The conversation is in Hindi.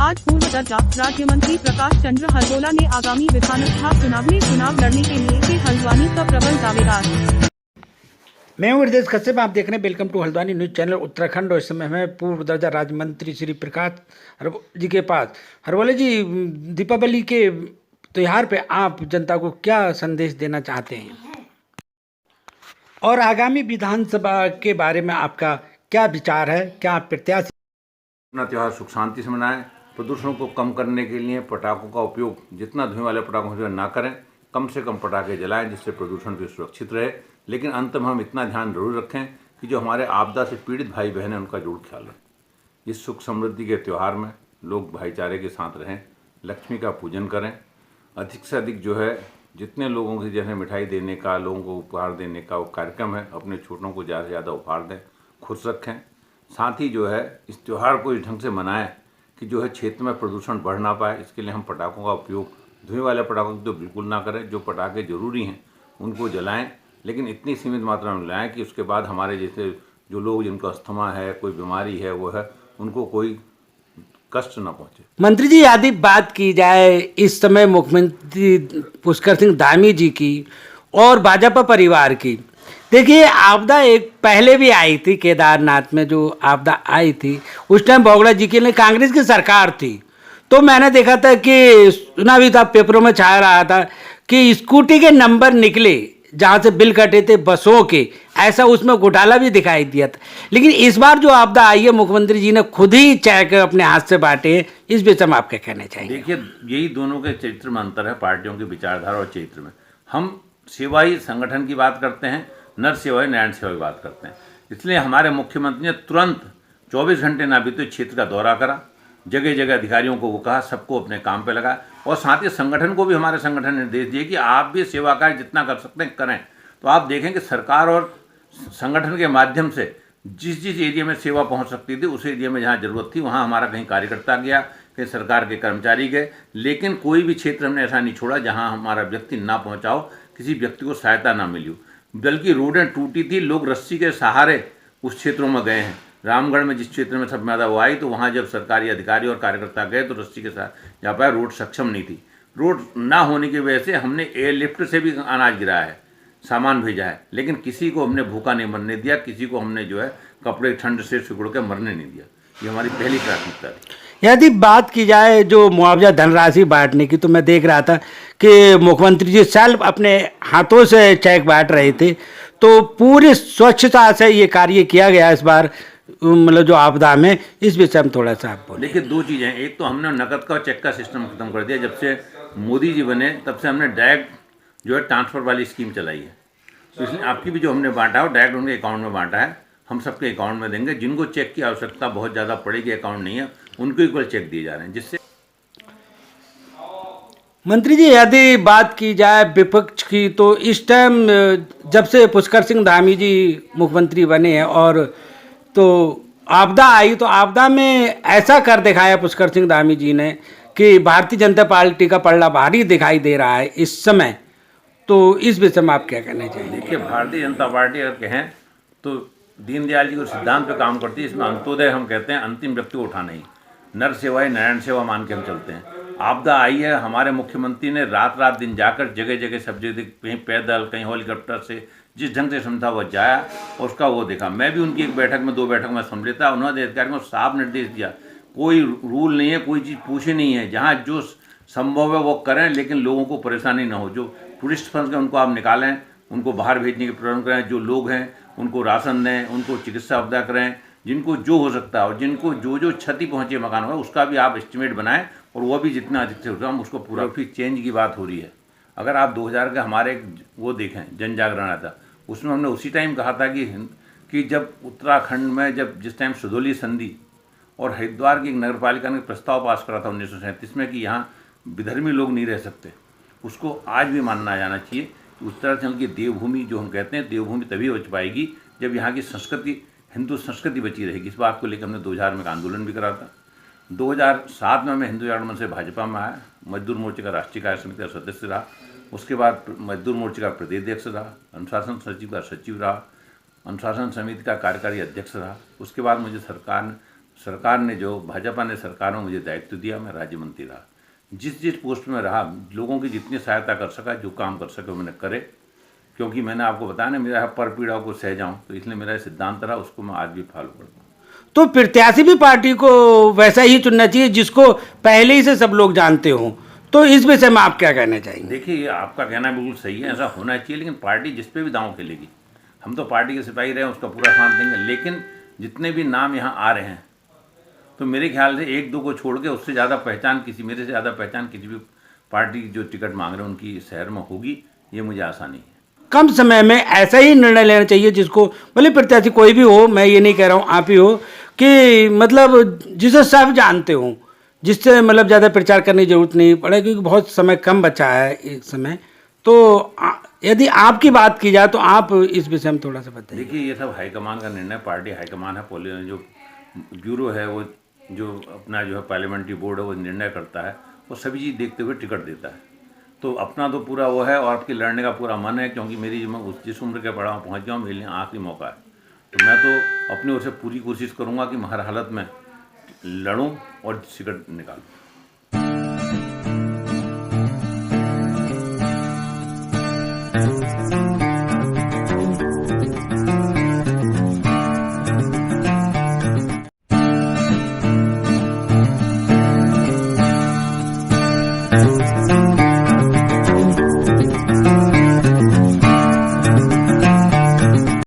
आज पूर्व दर्जा राज्य मंत्री प्रकाश चंद्र हल्द्वानी ने आगामी विधानसभा चुनाव में चुनाव लड़ने के लिए थे हल्द्वानी का प्रबल दावेदार। मैं हूँ हृदय कश्यप, आप देख रहे हैं welcome to Haldwani news channel Uttarakhand. और इस समय हमें पूर्व दर्जा राज्य मंत्री श्री प्रकाश जी के पास। हल्द्वानी जी, दीपावली के त्योहार पे आप जनता को क्या संदेश देना चाहते हैं और आगामी विधानसभा के बारे में आपका क्या विचार है, क्या आप प्रत्याशी? अपना त्यौहार सुख शांति से मनाएं। प्रदूषण को कम करने के लिए पटाखों का उपयोग, जितना धुएं वाले पटाखों से ना करें, कम से कम पटाखे जलाएं जिससे प्रदूषण भी सुरक्षित रहे। लेकिन अंत में हम इतना ध्यान जरूर रखें कि जो हमारे आपदा से पीड़ित भाई बहन हैं उनका जरूर ख्याल रखें। इस सुख समृद्धि के त्यौहार में लोग भाईचारे के साथ रहें, लक्ष्मी का पूजन करें। अधिक से अधिक जो है जितने लोगों की जैसे मिठाई देने का, लोगों को उपहार देने का वो कार्यक्रम है, अपने छोटों को ज़्यादा से ज़्यादा उपहार दें, खुश रखें। साथ ही जो है इस त्यौहार को इस ढंग से मनाएं कि जो है क्षेत्र में प्रदूषण बढ़ ना पाए। इसके लिए हम पटाखों का उपयोग, धुएं वाले पटाखों तो बिल्कुल ना करें। जो पटाखे ज़रूरी हैं उनको जलाएं, लेकिन इतनी सीमित मात्रा में जलाएं कि उसके बाद हमारे जैसे जो लोग जिनको अस्थमा है, कोई बीमारी है, वो है, उनको कोई कष्ट न पहुँचे। मंत्री जी, यदि बात की जाए इस समय मुख्यमंत्री पुष्कर सिंह धामी जी की और भाजपा परिवार की, देखिए आपदा एक पहले भी आई थी, केदारनाथ में जो आपदा आई थी उस टाइम बोगड़ा जी के लिए कांग्रेस की सरकार थी। तो मैंने देखा था कि सुना भी था, पेपरों में छा रहा था कि स्कूटी के नंबर निकले जहाँ से बिल कटे थे बसों के, ऐसा उसमें घोटाला भी दिखाई दिया था। लेकिन इस बार जो आपदा आई है, मुख्यमंत्री जी ने खुद ही चेक अपने हाथ से बांटे हैं। इस विषय में आप क्या कहना चाहेंगे? देखिए, यही दोनों के चरित्र में अंतर है, पार्टियों की विचारधारा और चरित्र में। हम सेवाई संगठन की बात करते हैं, नर सेवाई नारायण सेवा की बात करते हैं। इसलिए हमारे मुख्यमंत्री ने तुरंत 24 घंटे ना बीते क्षेत्र का दौरा करा, जगह जगह अधिकारियों को वो कहा, सबको अपने काम पे लगा, और साथ ही संगठन को भी हमारे संगठन ने निर्देश दिए कि आप भी सेवा कार्य जितना कर सकते हैं करें। तो आप देखें कि सरकार और संगठन के माध्यम से जिस जिस एरिया में सेवा पहुंच सकती थी, उस एरिया में जहां जरूरत थी वहां हमारा कहीं कार्यकर्ता गया, कहीं सरकार के कर्मचारी गए, लेकिन कोई भी क्षेत्र हमने ऐसा नहीं छोड़ा जहां हमारा व्यक्ति ना पहुंचा हो, किसी व्यक्ति को सहायता ना मिली हो। बल्कि रोडें टूटी थी, लोग रस्सी के सहारे उस क्षेत्रों में गए हैं। रामगढ़ में जिस क्षेत्र में सब ज्यादा वो आई, तो वहाँ जब सरकारी अधिकारी और कार्यकर्ता गए तो रस्सी के साथ जा पाया, रोड सक्षम नहीं थी। रोड ना होने की वजह से हमने एयरलिफ्ट से भी अनाज गिराया है, सामान भेजा है, लेकिन किसी को हमने भूखा नहीं मरने दिया, किसी को हमने जो है कपड़े ठंड से सिकुड़ के मरने नहीं दिया। ये हमारी पहली प्राथमिकता थी। यदि बात की जाए जो मुआवजा धनराशि बांटने की, तो मैं देख रहा था कि मुख्यमंत्री जी सेल्फ अपने हाथों से चेक बांट रहे थे। तो पूरी स्वच्छता से ये कार्य किया गया इस बार, मतलब जो आपदा में, इस विषय में थोड़ा सा आप बोलिए। देखिए, दो चीज़ें हैं। एक तो हमने नकद का और चेक का सिस्टम खत्म कर दिया। जब से मोदी जी बने तब से हमने डायरेक्ट जो है ट्रांसफ़र वाली स्कीम चलाई है। तो इसलिए आपकी भी जो हमने बांटा है वो डायरेक्ट उनके अकाउंट में बांटा है। हम सबके अकाउंट में देंगे। जिनको चेक की आवश्यकता बहुत ज़्यादा पड़ेगी, अकाउंट नहीं है, उनको इक्वल चेक दिए जा रहे हैं, जिससे। मंत्री जी, यदि बात की जाए विपक्ष की, तो इस टाइम जब से पुष्कर सिंह धामी जी मुख्यमंत्री बने हैं और तो आपदा आई, तो आपदा में ऐसा कर दिखाया पुष्कर सिंह धामी जी ने कि भारतीय जनता पार्टी का पलड़ा भारी दिखाई दे रहा है इस समय। तो इस विषय में आप क्या कहना चाहेंगे? देखिए, भारतीय जनता पार्टी अगर कहें तो दीनदयाल जी के सिद्धांत पे काम करती है। इसमें अंत्योदय हम कहते हैं, अंतिम व्यक्ति को उठाना ही, नर सेवा ही नारायण सेवा मान के हम चलते हैं। आपदा आई है, हमारे मुख्यमंत्री ने रात रात दिन जाकर जगह जगह सब जगह, कहीं पैदल, कहीं हेलीकॉप्टर से, जिस ढंग से क्षमता वो जाया और उसका वो देखा। मैं भी उनकी एक बैठक में, 2 बैठक में सम्मिलित था। उन्होंने अधिकारियों को साफ निर्देश दिया, कोई रूल नहीं है, कोई चीज़ पूछी नहीं है, जहाँ जो संभव है वो करें, लेकिन लोगों को परेशानी ना हो। जो टूरिस्ट फंस हैं उनको आप निकालें, उनको बाहर भेजने के प्रबंध करें, जो लोग हैं उनको राशन दें, उनको चिकित्सा आपदा करें, जिनको जो हो सकता है, और जिनको जो जो क्षति पहुँची मकान में उसका भी आप एस्टिमेट बनाएं, और वो भी जितना अधिक से होगा हम उसको पूरा। फिर चेंज की बात हो रही है। अगर आप 2000 का हमारे वो देखें, जन जागरण आता, उसमें हमने उसी टाइम कहा था कि जब उत्तराखंड में जिस टाइम सुधौली संधि और हरिद्वार की एक नगर पालिका ने प्रस्ताव पास करा था 1937 में कि यहाँ विधर्मी लोग नहीं रह सकते, उसको आज भी मानना जाना चाहिए कि उत्तराखंड की देवभूमि जो हम कहते हैं, देवभूमि तभी बच पाएगी जब यहाँ की संस्कृति, हिंदू संस्कृति बची रहेगी। इस बात को लेकर हमने 2000 में एक आंदोलन भी करा था। 2007 में मैं हिंदू जागरण से भाजपा में आया, मजदूर मोर्चे का राष्ट्रीय कार्य समिति का सदस्य रहा, उसके बाद मजदूर मोर्चे का प्रदेश अध्यक्ष रहा, अनुशासन सचिव का सचिव रहा, अनुशासन समिति का कार्यकारी अध्यक्ष रहा। उसके बाद मुझे सरकार ने सरकार ने जो भाजपा ने सरकार में मुझे दायित्व दिया, मैं राज्य मंत्री रहा, जिस पोस्ट में रहा, लोगों की जितनी सहायता कर सका, जो काम कर सके मैंने करे, क्योंकि मैंने आपको बताया ना, मेरा पर पीड़ा को सह जाऊँ, तो इसलिए मेरा सिद्धांत रहा, उसको मैं आज भी फॉलो करता हूँ। तो प्रत्याशी भी पार्टी को वैसा ही चुनना चाहिए जिसको पहले ही से सब लोग जानते हों, तो इस विषय में आप क्या कहना चाहेंगे? देखिए, ये आपका कहना बिल्कुल सही है, ऐसा होना चाहिए, लेकिन पार्टी जिस पे भी दांव खेलेगी, हम तो पार्टी के सिपाही रहे हैं, उसका पूरा साथ देंगे, लेकिन जितने भी नाम यहाँ आ रहे हैं, तो मेरे ख्याल से एक दो को छोड़ के उससे ज़्यादा पहचान मेरे से ज़्यादा पहचान किसी भी पार्टी जो टिकट मांग रहे हैं उनकी शहर में होगी, ये मुझे आशा नहीं है। कम समय में ऐसा ही निर्णय लेना चाहिए जिसको, भले प्रत्याशी कोई भी हो, मैं ये नहीं कह रहा हूँ आप ही हो, कि मतलब जिसे सब जानते हों, जिससे मतलब ज़्यादा प्रचार करने की जरूरत नहीं पड़े, क्योंकि बहुत समय कम बचा है इस समय। तो यदि आपकी बात की जाए तो आप इस विषय में थोड़ा सा बताइए। देखिए, ये सब हाईकमान का निर्णय, पार्टी हाईकमान है, जो ब्यूरो है, वो जो अपना जो है पार्लियामेंट्री बोर्ड है, वो निर्णय करता है, वो सभी चीज़ देखते हुए टिकट देता है। तो अपना तो पूरा वो है, और आपकी लड़ने का पूरा मन है, क्योंकि मेरी जिस उम्र के पड़ा पहुँच गया हूँ, मेरे लिए आखिरी मौका है। तो मैं तो अपनी ओर से पूरी कोशिश करूँगा कि हर हालत में लड़ूँ और टिकट निकालूँ।